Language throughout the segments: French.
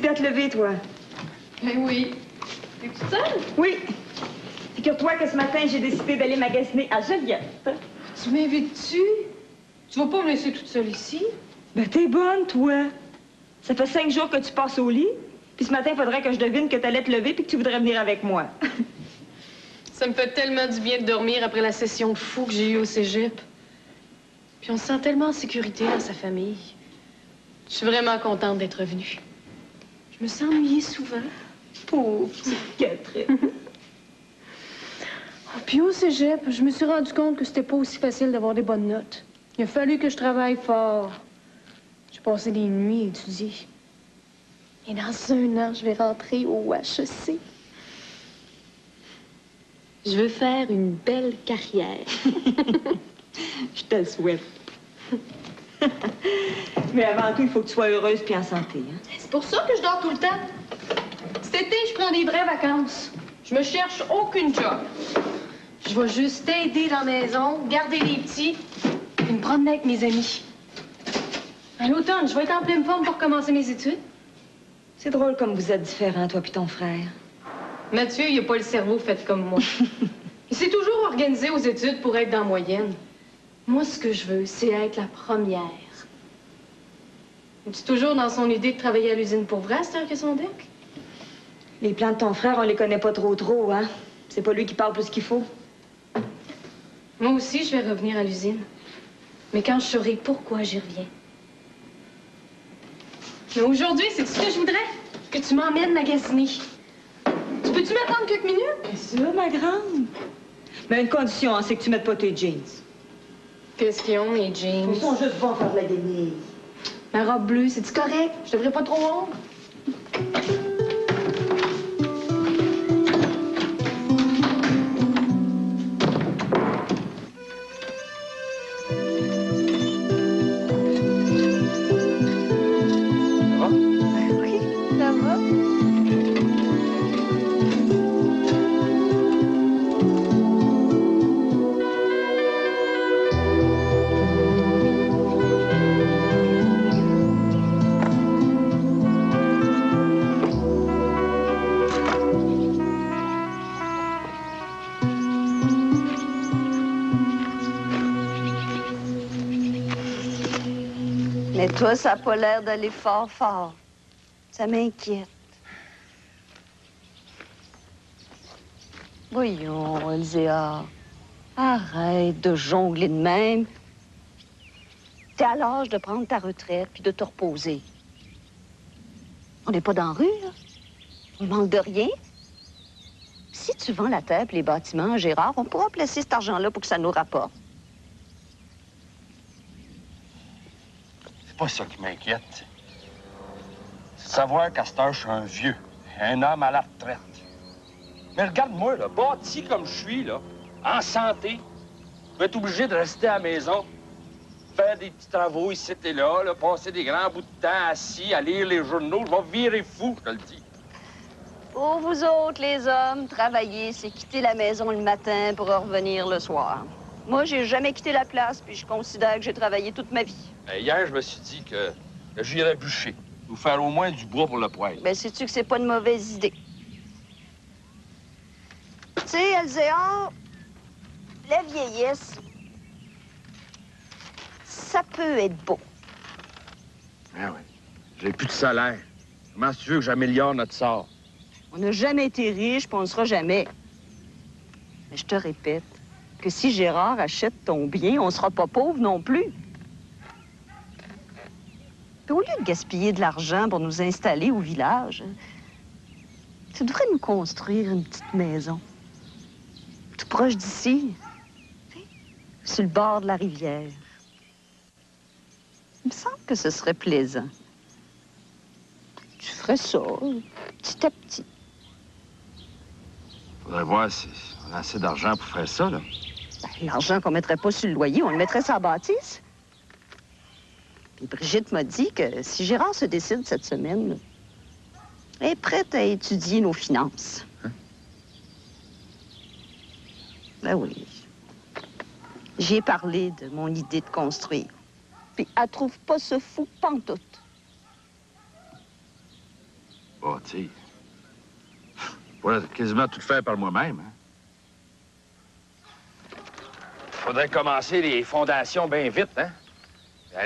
occupée à te lever, toi. Ben oui. Es-tu toute seule? Oui. Figure-toi que ce matin, j'ai décidé d'aller magasiner à Joliette. Tu m'invites-tu? Tu vas pas me laisser toute seule ici? Ben, t'es bonne, toi. Ça fait 5 jours que tu passes au lit. Puis ce matin, il faudrait que je devine que t'allais te lever puis que tu voudrais venir avec moi. Ça me fait tellement du bien de dormir après la session de fou que j'ai eue au cégep. Puis on se sent tellement en sécurité dans sa famille. Je suis vraiment contente d'être revenue. Je me sens ennuyée souvent. Pauvre petite Catherine. Puis au cégep, je me suis rendu compte que c'était pas aussi facile d'avoir des bonnes notes. Il a fallu que je travaille fort. J'ai passé des nuits à étudier. Et dans 1 an, je vais rentrer au HEC. Je veux faire une belle carrière. Je te le souhaite. Mais avant tout, il faut que tu sois heureuse puis en santé. Hein? C'est pour ça que je dors tout le temps. Cet été, je prends des vraies vacances. Je me cherche aucune job. Je vais juste t'aider dans la maison, garder les petits et me promener avec mes amis. À l'automne, je vais être en pleine forme pour commencer mes études. C'est drôle comme vous êtes différents, toi puis ton frère. Mathieu, il n'a pas le cerveau fait comme moi. Il s'est toujours organisé aux études pour être dans la moyenne. Moi, ce que je veux, c'est être la première. Es-tu toujours dans son idée de travailler à l'usine pour vrai à cette heure que son deck? Les plans de ton frère, on les connaît pas trop, hein? C'est pas lui qui parle plus qu'il faut. Moi aussi, je vais revenir à l'usine. Mais quand je saurai pourquoi j'y reviens. Mais aujourd'hui, c'est ce que je voudrais? Que tu m'emmènes magasiner. Tu peux-tu m'attendre quelques minutes? Bien sûr, ma grande. Mais une condition, hein, c'est que tu mettes pas tes jeans. Qu'est-ce qu'ils ont, mes jeans? Ils sont juste bons à faire de la guenille. Ma robe bleue, c'est-tu correct? Je devrais pas trop honte. Mais toi, ça n'a pas l'air d'aller fort, fort. Ça m'inquiète. Voyons, Elzéa. Arrête de jongler de même. T'es à l'âge de prendre ta retraite puis de te reposer. On n'est pas dans la rue, là. On manque de rien. Si tu vends la terre et les bâtiments à Gérard, on pourra placer cet argent-là pour que ça nous rapporte. C'est pas ça qui m'inquiète. C'est de savoir qu'à cette heure, je suis un vieux, un homme à la retraite. Mais regarde-moi, là, bâti comme je suis, là, en santé, je vais être obligé de rester à la maison, faire des petits travaux ici et là, passer des grands bouts de temps assis à lire les journaux. Je vais virer fou, je te le dis. Pour vous autres, les hommes, travailler, c'est quitter la maison le matin pour revenir le soir. Moi, j'ai jamais quitté la place, puis je considère que j'ai travaillé toute ma vie. Hier, je me suis dit que j'irais bûcher, nous faire au moins du bois pour le poêle. Ben, sais-tu que c'est pas une mauvaise idée? Tu sais, Elzéa, la vieillesse, ça peut être beau. Ah oui. J'ai plus de salaire. Comment tu veux que j'améliore notre sort? On n'a jamais été riche, puis on ne sera jamais. Mais je te répète que si Gérard achète ton bien, on sera pas pauvre non plus. Puis au lieu de gaspiller de l'argent pour nous installer au village, tu devrais nous construire une petite maison. Tout proche d'ici, sur le bord de la rivière. Il me semble que ce serait plaisant. Tu ferais ça, petit à petit. Faudrait voir si on a assez d'argent pour faire ça, là. Ben, l'argent qu'on mettrait pas sur le loyer, on le mettrait sur la bâtisse. Puis Brigitte m'a dit que si Gérard se décide cette semaine, elle est prête à étudier nos finances. Hein? Ben oui. J'y ai parlé de mon idée de construire. Puis elle trouve pas ce fou pantoute. Bon, tu sais, je pourrais quasiment tout faire par moi-même, hein. Faudrait commencer les fondations bien vite, hein?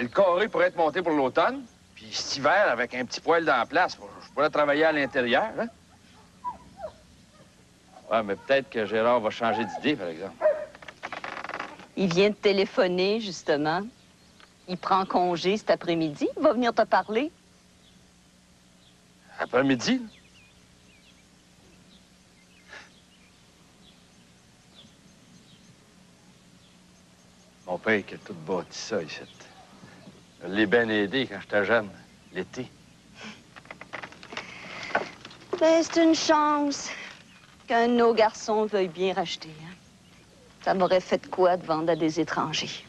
Le carré pourrait être monté pour l'automne, puis cet hiver, avec un petit poêle dans la place, je pourrais travailler à l'intérieur, hein? Ouais, mais peut-être que Gérard va changer d'idée, par exemple. Il vient de téléphoner, justement. Il prend congé cet après-midi. Il va venir te parler. Après-midi? Mon père qui a tout bâti ça ici. Je l'ai bien aidé quand j'étais jeune, l'été. Ben, c'est une chance qu'un de nos garçons veuille bien racheter. Hein? Ça m'aurait fait quoi de vendre à des étrangers?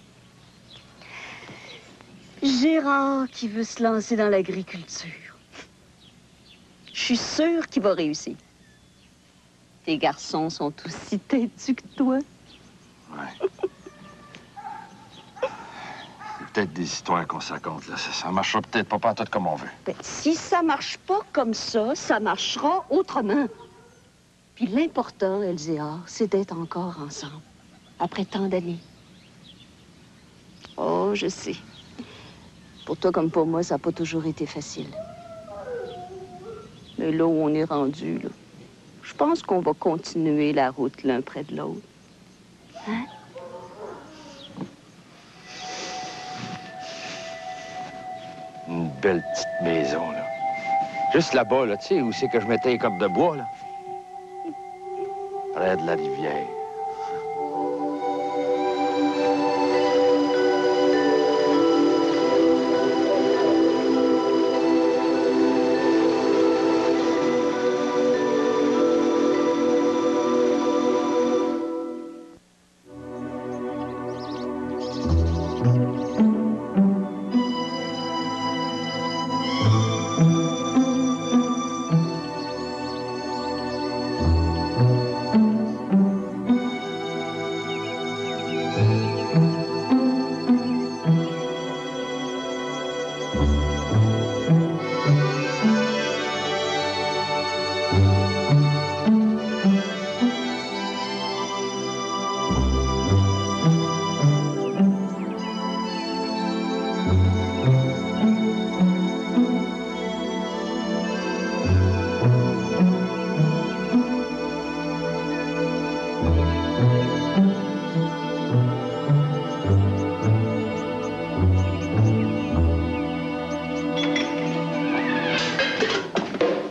Gérard qui veut se lancer dans l'agriculture. Je suis sûre qu'il va réussir. Tes garçons sont aussi têtus que toi. Ouais. Peut-être des histoires qu'on se raconte, là. Ça marchera peut-être pas pantoute comme on veut. Ben, si ça marche pas comme ça marchera autrement. Puis l'important, Elzéar, c'est d'être encore ensemble, après tant d'années. Oh, je sais. Pour toi comme pour moi, ça n'a pas toujours été facile. Mais là où on est rendu, là, je pense qu'on va continuer la route l'un près de l'autre. Hein? Une belle petite maison, là. Juste là-bas, là, tu sais, où c'est que je mettais les cordes de bois, là. Près de la rivière.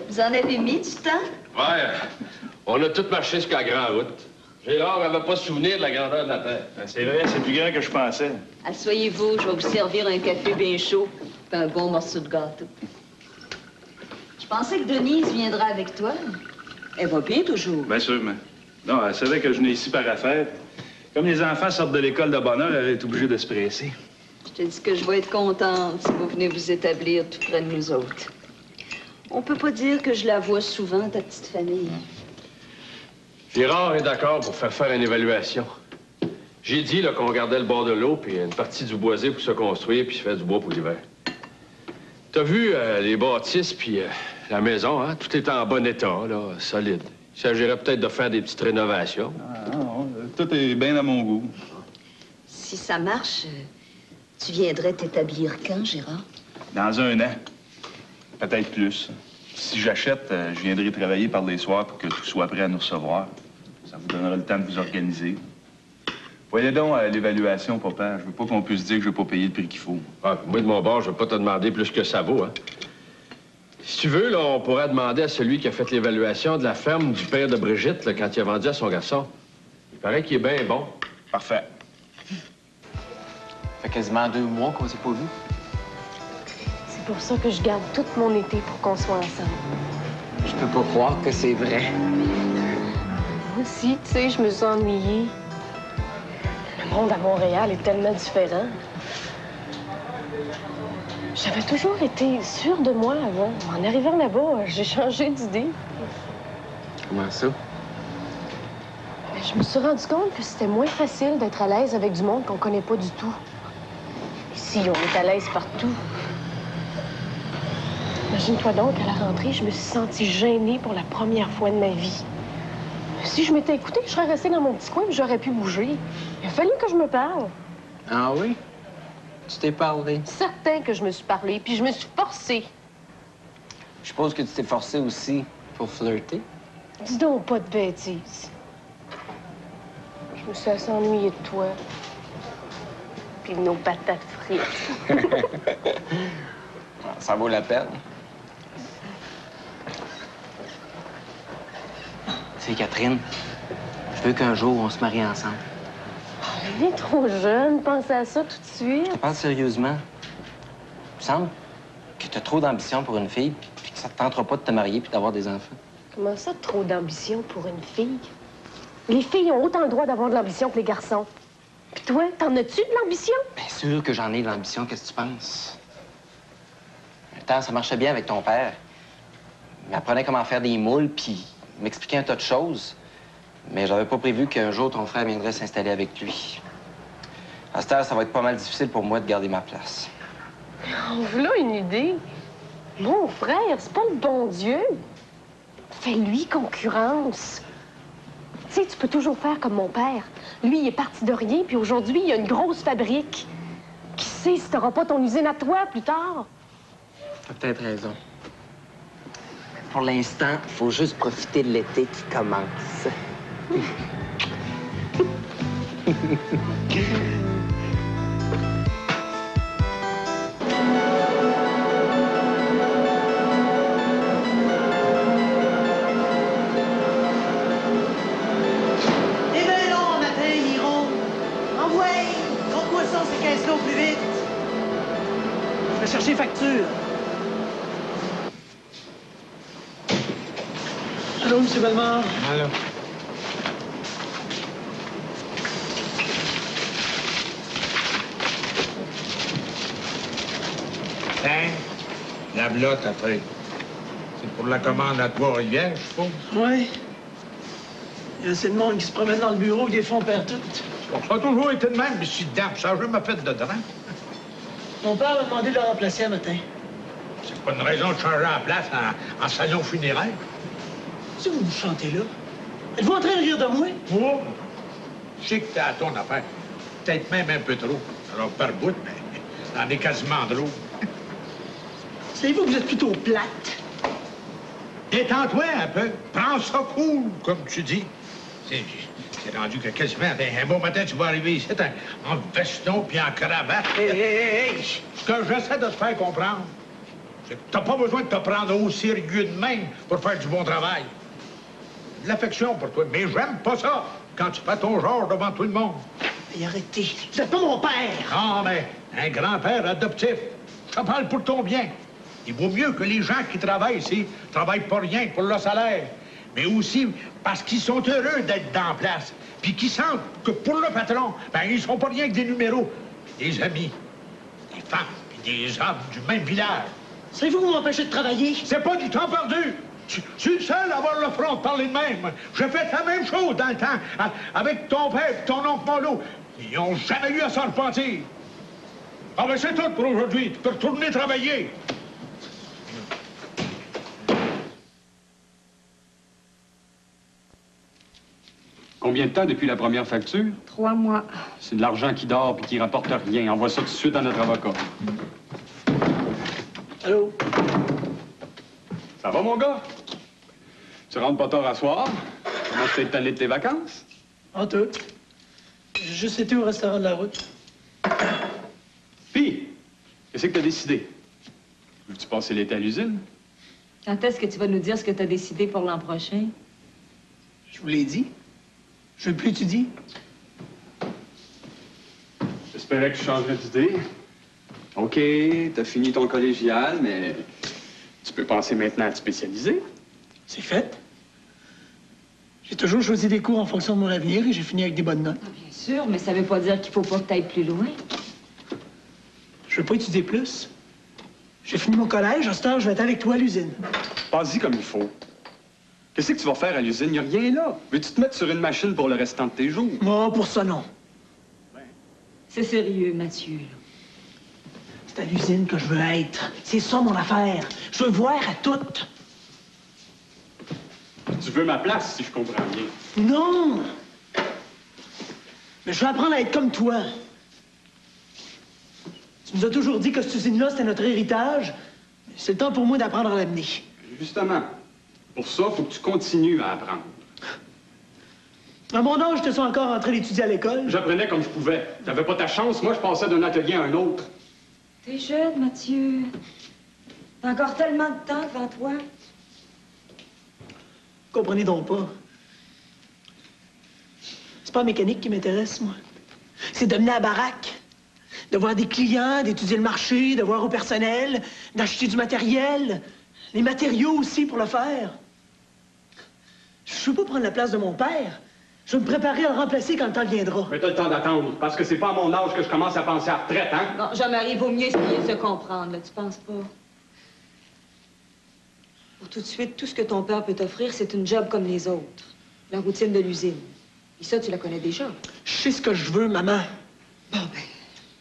Vous en avez mis du temps? Ouais, on a tout marché jusqu'à la grande route. Gérard n'avait pas souvenir de la grandeur de la terre. Ben, c'est vrai, c'est plus grand que je pensais. Asseyez-vous, je vais vous servir un café bien chaud et un bon morceau de gâteau. Je pensais que Denise viendra avec toi. Elle va bien toujours. Bien sûr, mais... Non, elle savait que je venais ici par affaire. Comme les enfants sortent de l'école de bonne heure, elle est obligée de se presser. Je te dis que je vais être contente si vous venez vous établir tout près de nous autres. On peut pas dire que je la vois souvent, ta petite famille. Gérard est d'accord pour faire une évaluation. J'ai dit là, qu'on gardait le bord de l'eau, puis une partie du boisé pour se construire, puis se faire du bois pour l'hiver. T'as vu les bâtisses, puis la maison, hein? Tout est en bon état, là, solide. Il s'agirait peut-être de faire des petites rénovations. Ah, non, tout est bien à mon goût. Si ça marche, tu viendrais t'établir quand, Gérard? Dans un an. Peut-être plus. Si j'achète, je viendrai travailler par les soirs pour que tout soit prêt à nous recevoir. Ça vous donnera le temps de vous organiser. Voyez donc l'évaluation, papa. Je veux pas qu'on puisse dire que je vais pas payer le prix qu'il faut. Ah, moi, de mon bord, je vais pas te demander plus que ça vaut, hein. Si tu veux, là, on pourrait demander à celui qui a fait l'évaluation de la ferme du père de Brigitte, là, quand il a vendu à son garçon. Il paraît qu'il est bien bon. Parfait. Ça fait quasiment 2 mois qu'on s'est pas vus. C'est pour ça que je garde tout mon été pour qu'on soit ensemble. Je peux pas croire que c'est vrai. Moi aussi, tu sais, je me suis ennuyée. Le monde à Montréal est tellement différent. J'avais toujours été sûre de moi avant. En arrivant là-bas, j'ai changé d'idée. Comment ça? Je me suis rendu compte que c'était moins facile d'être à l'aise avec du monde qu'on connaît pas du tout. Ici, on est à l'aise partout. Imagine-toi donc, à la rentrée, je me suis sentie gênée pour la première fois de ma vie. Si je m'étais écoutée, je serais restée dans mon petit coin et j'aurais pu bouger. Il a fallu que je me parle. Ah oui? Tu t'es parlé? Certain que je me suis parlé, puis je me suis forcée. Je suppose que tu t'es forcé aussi pour flirter. Dis donc pas de bêtises. Je me suis assez ennuyée de toi. Puis de nos patates frites. Ça vaut la peine. Tu sais, Catherine, je veux qu'un jour, on se marie ensemble. On est trop jeune, pense à ça tout de suite. Je te parle sérieusement. Il me semble que tu as trop d'ambition pour une fille, puis que ça te tentera pas de te marier puis d'avoir des enfants. Comment ça, trop d'ambition pour une fille? Les filles ont autant le droit d'avoir de l'ambition que les garçons. Puis toi, t'en as-tu de l'ambition? Bien sûr que j'en ai de l'ambition, qu'est-ce que tu penses? Un temps, ça marchait bien avec ton père. Il m'apprenait comment faire des moules, puis il m'expliquait un tas de choses. Mais j'avais pas prévu qu'un jour, ton frère viendrait s'installer avec lui. À cette heure, ça va être pas mal difficile pour moi de garder ma place. Oh, voilà une idée. Mon frère, c'est pas le bon Dieu. Fais-lui concurrence. Tu sais, tu peux toujours faire comme mon père. Lui, il est parti de rien, puis aujourd'hui, il a une grosse fabrique. Qui sait si t'auras pas ton usine à toi plus tard? T'as peut-être raison. Pour l'instant, il faut juste profiter de l'été qui commence. Eh ben non, matin, Miron. Envoie, compte-moi ça, ces caisses-là au plus vite. Je vais chercher facture. Allô, M. Bellemare? Allô? Hein? La blotte, après. C'est pour la commande à Trois-Rivières, je suppose. Oui. Il y a assez de monde qui se promène dans le bureau que des fois on perd tout. Bon, ça a toujours été de même, mais je suis dedans, ça n'a jamais fait de drain. Mon père m'a demandé de le remplacer un matin. C'est pas une raison de changer la place en salon funéraire. Si vous vous chantez là, êtes-vous en train de rire de moi? Oh! Je sais que t'es à ton affaire. Peut-être même un peu trop. Alors, par bout, mais t'en es quasiment drôle. Savez-vous que vous êtes plutôt plate? Détends-toi un peu. Prends ça cool, comme tu dis. C'est rendu que quasiment, un beau matin, tu vas arriver ici en veston puis en cravate. Hey! Ce que j'essaie de te faire comprendre, c'est que t'as pas besoin de te prendre au sérieux de même pour faire du bon travail. De l'affection pour toi, mais j'aime pas ça quand tu fais ton genre devant tout le monde. Et arrêtez, vous êtes pas mon père! Non, mais un grand-père adoptif, ça parle pour ton bien. Il vaut mieux que les gens qui travaillent ici travaillent pas rien pour le salaire, mais aussi parce qu'ils sont heureux d'être dans la place, puis qu'ils sentent que pour le patron, ben ils sont pas rien que des numéros, puis des amis, des femmes, puis des hommes du même village. Savez-vous que vous m'empêchez de travailler? C'est pas du temps perdu. Tu es le seul à avoir le front de parler de même. J'ai fait la même chose dans le temps avec ton père et ton oncle Molo. Ils n'ont jamais eu à s'en repentir. Ah ben c'est tout pour aujourd'hui. Tu peux retourner travailler. Combien de temps depuis la première facture? 3 mois. C'est de l'argent qui dort et qui rapporte rien. Envoie ça tout de suite à notre avocat. Allô? Ça va, mon gars? Tu rentres pas tard à soir? Comment tu t'es tanné de tes vacances? En tout. J'ai juste été au restaurant de la route. Puis, qu'est-ce que t'as décidé? Veux-tu passer l'été à l'usine? Quand est-ce que tu vas nous dire ce que tu as décidé pour l'an prochain? Je vous l'ai dit. Je veux plus étudier. J'espérais que tu changerais d'idée. OK, t'as fini ton collégial, mais tu peux penser maintenant à te spécialiser. C'est fait. J'ai toujours choisi des cours en fonction de mon avenir et j'ai fini avec des bonnes notes. Ah, bien sûr, mais ça veut pas dire qu'il faut pas que tu ailles plus loin. Je veux pas étudier plus. J'ai fini mon collège, à cette heure, je vais être avec toi à l'usine. Pas-y comme il faut. Qu'est-ce que tu vas faire à l'usine? Y a rien là. Veux-tu te mettre sur une machine pour le restant de tes jours? Moi, pour ça, non. C'est sérieux, Mathieu. Là. C'est C'est à l'usine que je veux être. C'est ça, mon affaire. Je veux voir à tout. Tu veux ma place, si je comprends bien. Non! Mais je veux apprendre à être comme toi. Tu nous as toujours dit que cette usine-là, c'était notre héritage. C'est le temps pour moi d'apprendre à l'amener. Justement, pour ça, faut que tu continues à apprendre. À mon âge, j'étais encore en train d'étudier à l'école. J'apprenais comme je pouvais. T'avais pas ta chance, moi, je passais d'un atelier à un autre. T'es jeune, Mathieu. T'as encore tellement de temps devant toi. Comprenez donc pas. C'est pas la mécanique qui m'intéresse, moi. C'est de mener à la baraque. De voir des clients, d'étudier le marché, de voir au personnel, d'acheter du matériel. Les matériaux aussi pour le faire. Je veux pas prendre la place de mon père. Je veux me préparer à le remplacer quand le temps viendra. Mais t'as le temps d'attendre, parce que c'est pas à mon âge que je commence à penser à la retraite, hein? Non, Jean-Marie, vaut mieux essayer de se comprendre, là, tu penses pas? Pour tout de suite, tout ce que ton père peut t'offrir, c'est une job comme les autres. La routine de l'usine. Et ça, tu la connais déjà. Je sais ce que je veux, maman. Bon, ben,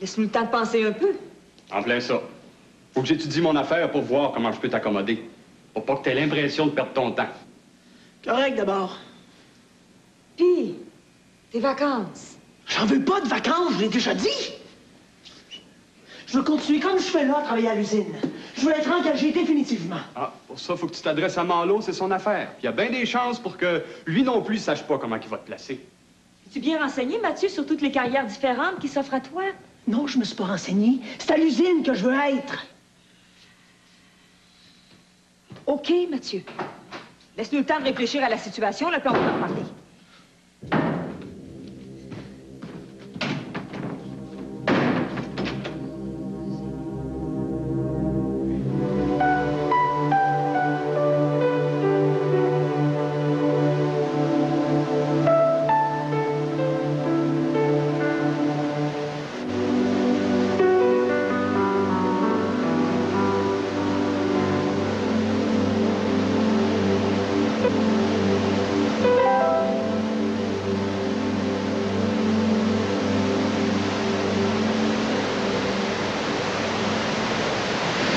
laisse-nous le temps de penser un peu. En plein ça. Faut que j'étudie mon affaire pour voir comment je peux t'accommoder. Pour pas que t'aies l'impression de perdre ton temps. Correct, d'abord. Puis, tes vacances. J'en veux pas de vacances, je l'ai déjà dit. Je veux continuer comme je fais là à travailler à l'usine. Je veux être engagé définitivement. Ah, pour ça, faut que tu t'adresses à Malo, c'est son affaire. Il y a bien des chances pour que lui non plus sache pas comment il va te placer. Es-tu bien renseigné, Mathieu, sur toutes les carrières différentes qui s'offrent à toi? Non, je me suis pas renseigné. C'est à l'usine que je veux être. OK, Mathieu. Laisse-nous le temps de réfléchir à la situation, là, puis on va en parler.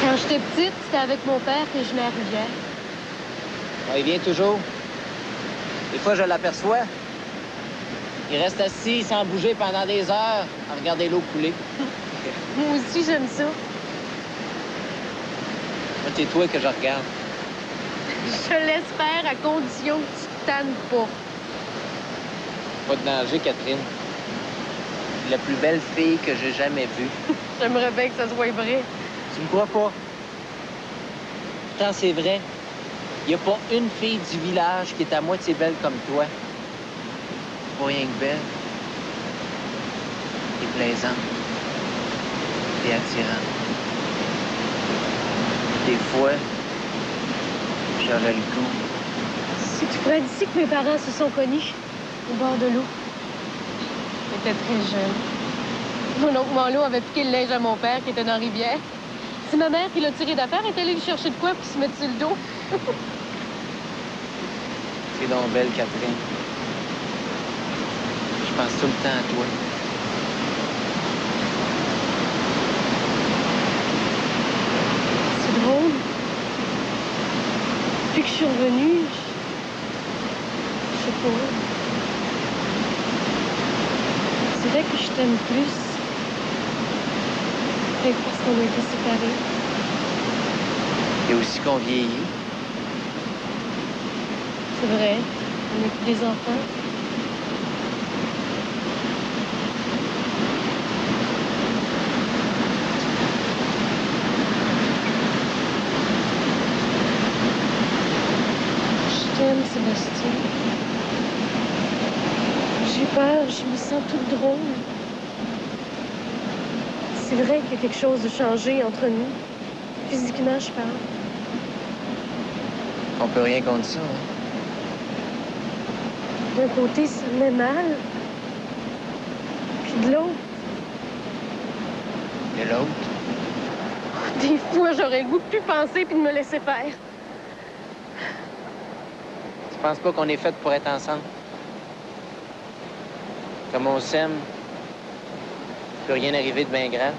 Quand j'étais petite, c'était avec mon père que je venais à Rivière. Ah, il vient toujours. Des fois, je l'aperçois. Il reste assis sans bouger pendant des heures à regarder l'eau couler. Moi aussi, j'aime ça. Moi, c'est toi que je regarde. Je laisse faire à condition que tu te tannes pas. Pas de danger, Catherine. La plus belle fille que j'ai jamais vue. J'aimerais bien que ça soit vrai. Tu me crois pas? Pourtant, c'est vrai. Il n'y a pas une fille du village qui est à moitié belle comme toi. Pas rien que belle. T'es plaisante. T'es attirante. Des fois, j'aurais le goût. C'est tout près d'ici que mes parents se sont connus, au bord de l'eau. J'étais très jeune. Mon oncle Malo avait piqué le linge à mon père qui était dans la rivière. C'est ma mère qui l'a tiré d'affaire, elle est allée lui chercher de quoi pour se mettre sur le dos. C'est donc belle, Catherine. Je pense tout le temps à toi. C'est drôle. Depuis que je suis revenue, je sais pas. C'est vrai que je t'aime plus. Peut-être parce qu'on a été séparés. Et aussi qu'on vieillit. C'est vrai, on n'est plus des enfants. Je t'aime, Sébastien. J'ai peur, je me sens toute drôle. C'est vrai qu'il y a quelque chose de changé entre nous. Physiquement, je parle. On peut rien contre ça, hein? D'un côté, ça me met mal. Puis de l'autre, Et l'autre? des fois, j'aurais le goût de plus penser puis de me laisser faire. Tu penses pas qu'on est fait pour être ensemble? Comme on s'aime, il peut rien arriver de bien grave.